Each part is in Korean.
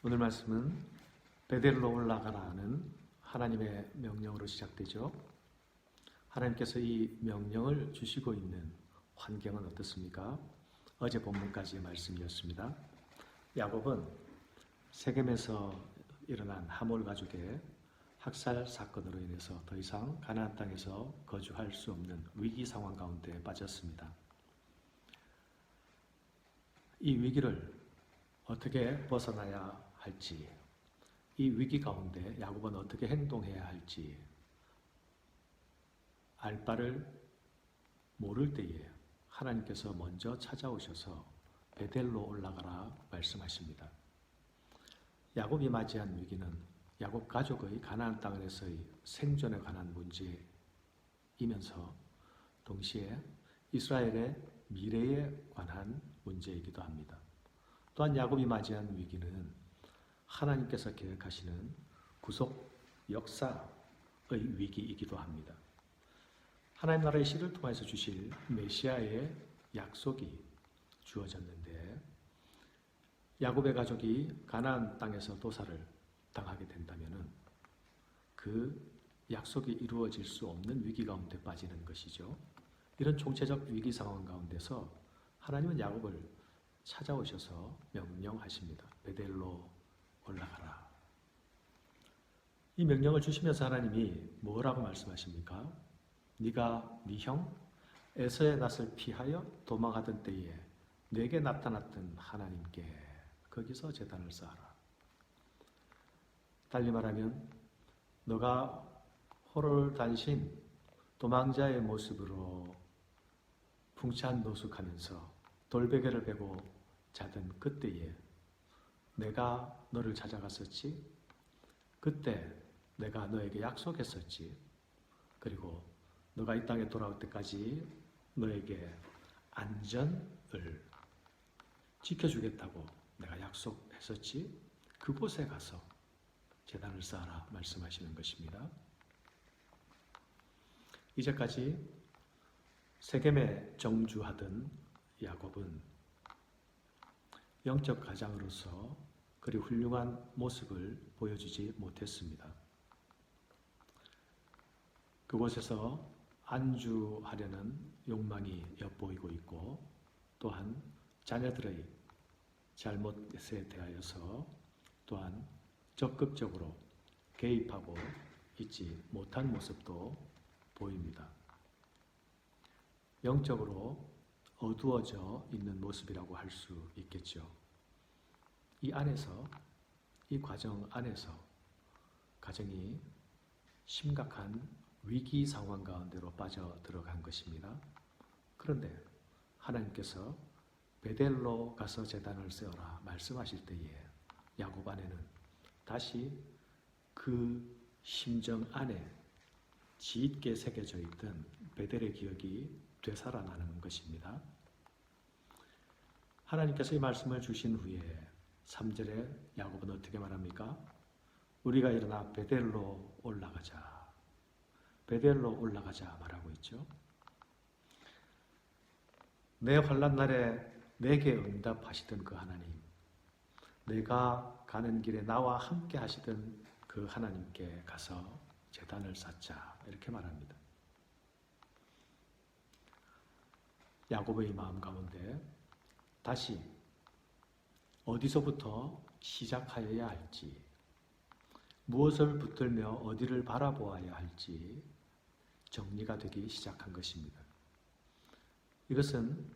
오늘 말씀은 베델로 올라가라는 하나님의 명령으로 시작되죠. 하나님께서 이 명령을 주시고 있는 환경은 어떻습니까? 어제 본문까지의 말씀이었습니다. 야곱은 세겜에서 일어난 하몰 가족의 학살 사건으로 인해서 더 이상 가나안 땅에서 거주할 수 없는 위기 상황 가운데 빠졌습니다. 이 위기를 어떻게 벗어나야 할지, 이 위기 가운데 야곱은 어떻게 행동해야 할지 알 바를 모를 때에 하나님께서 먼저 찾아오셔서 베델로 올라가라 말씀하십니다. 야곱이 맞이한 위기는 야곱 가족의 가나안 땅에서의 생존에 관한 문제이면서 동시에 이스라엘의 미래에 관한 문제이기도 합니다. 또한 야곱이 맞이한 위기는 하나님께서 계획하시는 구속 역사의 위기이기도 합니다. 하나님 나라의 씨를 통해서 주실 메시아의 약속이 주어졌는데 야곱의 가족이 가나안 땅에서 도살을 당하게 된다면 그 약속이 이루어질 수 없는 위기 가운데 빠지는 것이죠. 이런 총체적 위기 상황 가운데서 하나님은 야곱을 찾아오셔서 명령하십니다. 베델로 올라가라. 이 명령을 주시면서 하나님이 뭐라고 말씀하십니까? 네가 네 형 에서의 낯을 피하여 도망하던 때에 내게 나타났던 하나님께 거기서 제단을 쌓아라. 달리 말하면 너가 호롤단신 도망자의 모습으로 풍찬 노숙하면서 돌베개를 베고 자던 그때에 내가 너를 찾아갔었지. 그때 내가 너에게 약속했었지. 그리고 너가 이 땅에 돌아올 때까지 너에게 안전을 지켜주겠다고 내가 약속했었지. 그곳에 가서 제단을 쌓아라 말씀하시는 것입니다. 이제까지 세겜에 정주하던 야곱은 영적 가장으로서 그리 훌륭한 모습을 보여주지 못했습니다. 그곳에서 안주하려는 욕망이 엿보이고 있고 또한 자녀들의 잘못에 대하여서 또한 적극적으로 개입하고 있지 못한 모습도 보입니다. 영적으로 어두워져 있는 모습이라고 할 수 있겠죠. 이 안에서, 이 과정 안에서 가정이 심각한 위기 상황 가운데로 빠져 들어간 것입니다. 그런데 하나님께서 베델로 가서 제단을 세워라 말씀하실 때에 야곱 안에는 다시 그 심정 안에 짙게 새겨져 있던 베델의 기억이 되살아나는 것입니다. 하나님께서 이 말씀을 주신 후에 3절에 야곱은 어떻게 말합니까? 우리가 일어나 베델로 올라가자. 베델로 올라가자 말하고 있죠. 내 환난 날에 내게 응답하시던 그 하나님, 내가 가는 길에 나와 함께 하시던 그 하나님께 가서 제단을 쌓자 이렇게 말합니다. 야곱의 마음 가운데 다시 어디서부터 시작하여야 할지, 무엇을 붙들며 어디를 바라보아야 할지 정리가 되기 시작한 것입니다. 이것은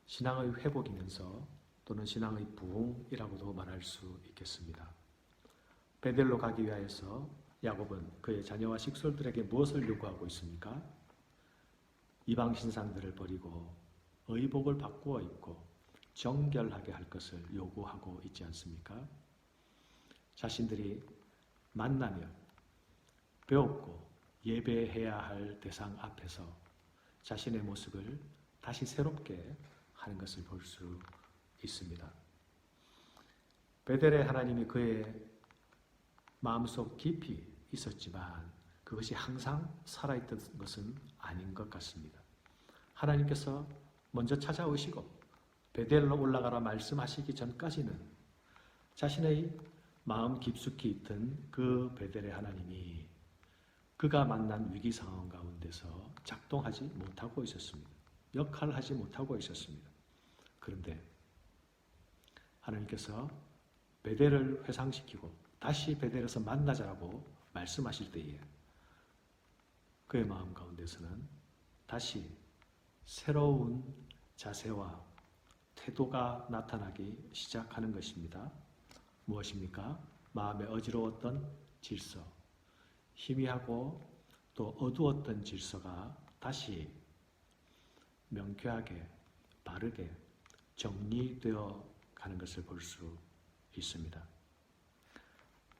신앙의 회복이면서 또는 신앙의 부흥이라고도 말할 수 있겠습니다. 베델로 가기 위하여서 야곱은 그의 자녀와 식솔들에게 무엇을 요구하고 있습니까? 이방 신상들을 버리고 의복을 바꾸어 입고 정결하게 할 것을 요구하고 있지 않습니까? 자신들이 만나며 배웠고 예배해야 할 대상 앞에서 자신의 모습을 다시 새롭게 하는 것을 볼 수 있습니다. 베델의 하나님이 그의 마음속 깊이 있었지만 그것이 항상 살아있던 것은 아닌 것 같습니다. 하나님께서 먼저 찾아오시고 베델로 올라가라 말씀하시기 전까지는 자신의 마음 깊숙이 있던 그 베델의 하나님이 그가 만난 위기 상황 가운데서 작동하지 못하고 있었습니다. 역할을 하지 못하고 있었습니다. 그런데 하나님께서 베델을 회상시키고 다시 베델에서 만나자라고 말씀하실 때에 그의 마음 가운데서는 다시 새로운 자세와 태도가 나타나기 시작하는 것입니다. 무엇입니까? 마음에 어지러웠던 질서, 희미하고 또 어두웠던 질서가 다시 명쾌하게 바르게 정리되어 가는 것을 볼 수 있습니다.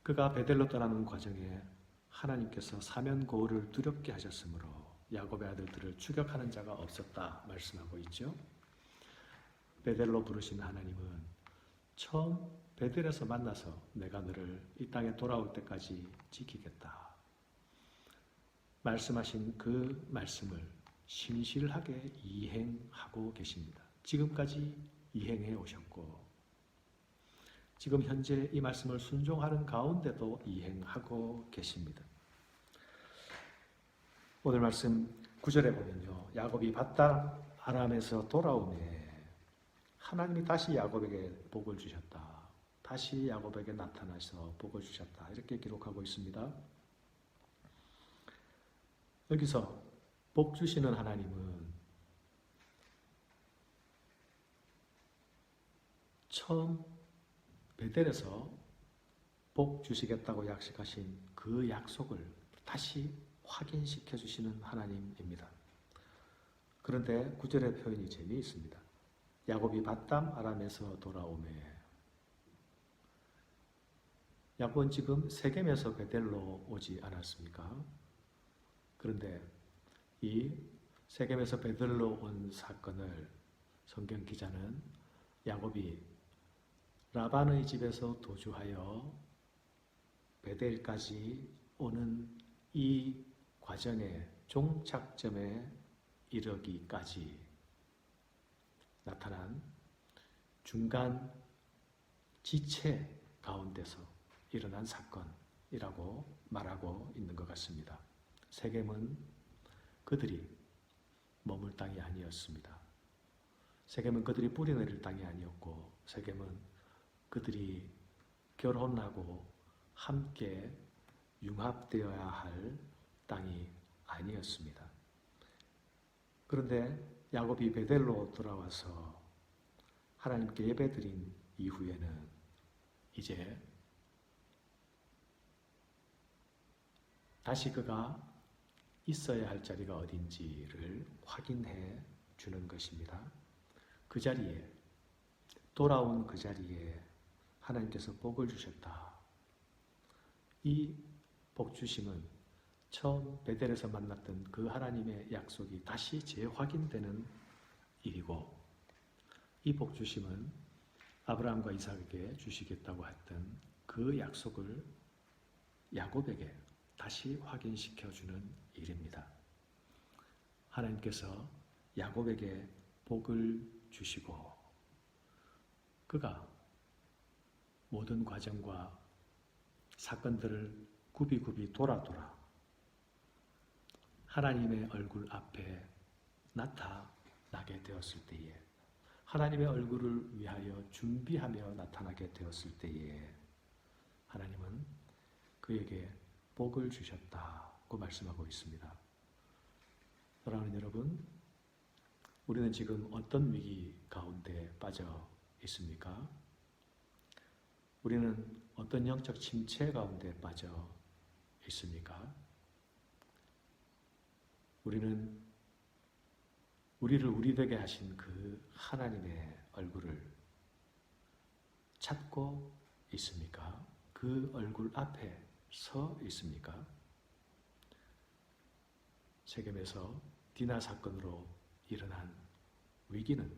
그가 베델로 떠나는 과정에 하나님께서 사면고를 두렵게 하셨으므로 야곱의 아들들을 추격하는 자가 없었다 말씀하고 있죠. 베델로 부르신 하나님은 처음 베델에서 만나서 내가 너를 이 땅에 돌아올 때까지 지키겠다 말씀하신 그 말씀을 신실하게 이행하고 계십니다. 지금까지 이행해 오셨고 지금 현재 이 말씀을 순종하는 가운데도 이행하고 계십니다. 오늘 말씀 9절에 보면요. 야곱이 밧단 아람에서 돌아오매 하나님이 다시 야곱에게 복을 주셨다. 다시 야곱에게 나타나서 복을 주셨다. 이렇게 기록하고 있습니다. 여기서 복 주시는 하나님은 처음 베델에서 복 주시겠다고 약속하신 그 약속을 다시 확인시켜 주시는 하나님입니다. 그런데 9절의 표현이 재미있습니다. 야곱이 밧담 아람에서 돌아오매 야곱은 지금 세겜에서 베델로 오지 않았습니까? 그런데 이 세겜에서 베델로 온 사건을 성경 기자는 야곱이 라반의 집에서 도주하여 베델까지 오는 이 과정의 종착점에 이르기까지 나타난 중간 지체 가운데서 일어난 사건이라고 말하고 있는 것 같습니다. 세겜은 그들이 머물 땅이 아니었습니다. 세겜은 그들이 뿌리내릴 땅이 아니었고 세겜은 그들이 결혼하고 함께 융합되어야 할 땅이 아니었습니다. 그런데 야곱이 베델로 돌아와서 하나님께 예배드린 이후에는 이제 다시 그가 있어야 할 자리가 어딘지를 확인해 주는 것입니다. 그 자리에 돌아온 그 자리에 하나님께서 복을 주셨다. 이 복 주심은 처음 베델에서 만났던 그 하나님의 약속이 다시 재확인되는 일이고 이 복 주심은 아브라함과 이삭에게 주시겠다고 했던 그 약속을 야곱에게 다시 확인시켜주는 일입니다. 하나님께서 야곱에게 복을 주시고 그가 모든 과정과 사건들을 굽이굽이 돌아 하나님의 얼굴 앞에 나타나게 되었을 때에 하나님의 얼굴을 위하여 준비하며 나타나게 되었을 때에 하나님은 그에게 복을 주셨다고 말씀하고 있습니다. 사랑하는 여러분, 우리는 지금 어떤 위기 가운데 빠져 있습니까? 우리는 어떤 영적 침체 가운데 빠져 있습니까? 우리는 우리를 우리 되게 하신 그 하나님의 얼굴을 찾고 있습니까? 그 얼굴 앞에 서 있습니까? 세겜에서 디나 사건으로 일어난 위기는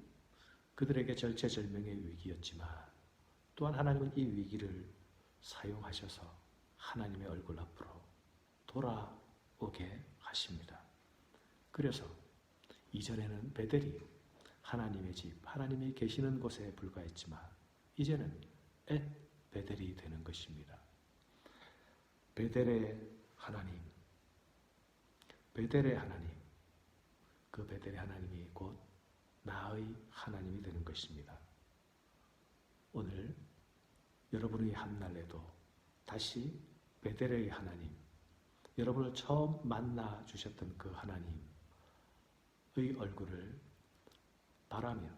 그들에게 절체절명의 위기였지만 또한 하나님은 이 위기를 사용하셔서 하나님의 얼굴 앞으로 돌아오게 하십니다. 그래서 이전에는 베델이 하나님의 집, 하나님이 계시는 곳에 불과했지만 이제는 베델이 되는 것입니다. 베델의 하나님, 베델의 하나님, 그 베델의 하나님이 곧 나의 하나님이 되는 것입니다. 오늘 여러분의 한날에도 다시 베델의 하나님, 여러분을 처음 만나 주셨던 그 하나님의 얼굴을 바라며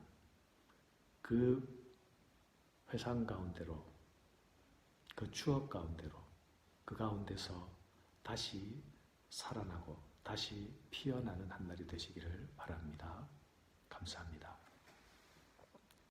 그 회상 가운데로, 그 추억 가운데로, 그 가운데서 다시 살아나고 다시 피어나는 한날이 되시기를 바랍니다. 감사합니다.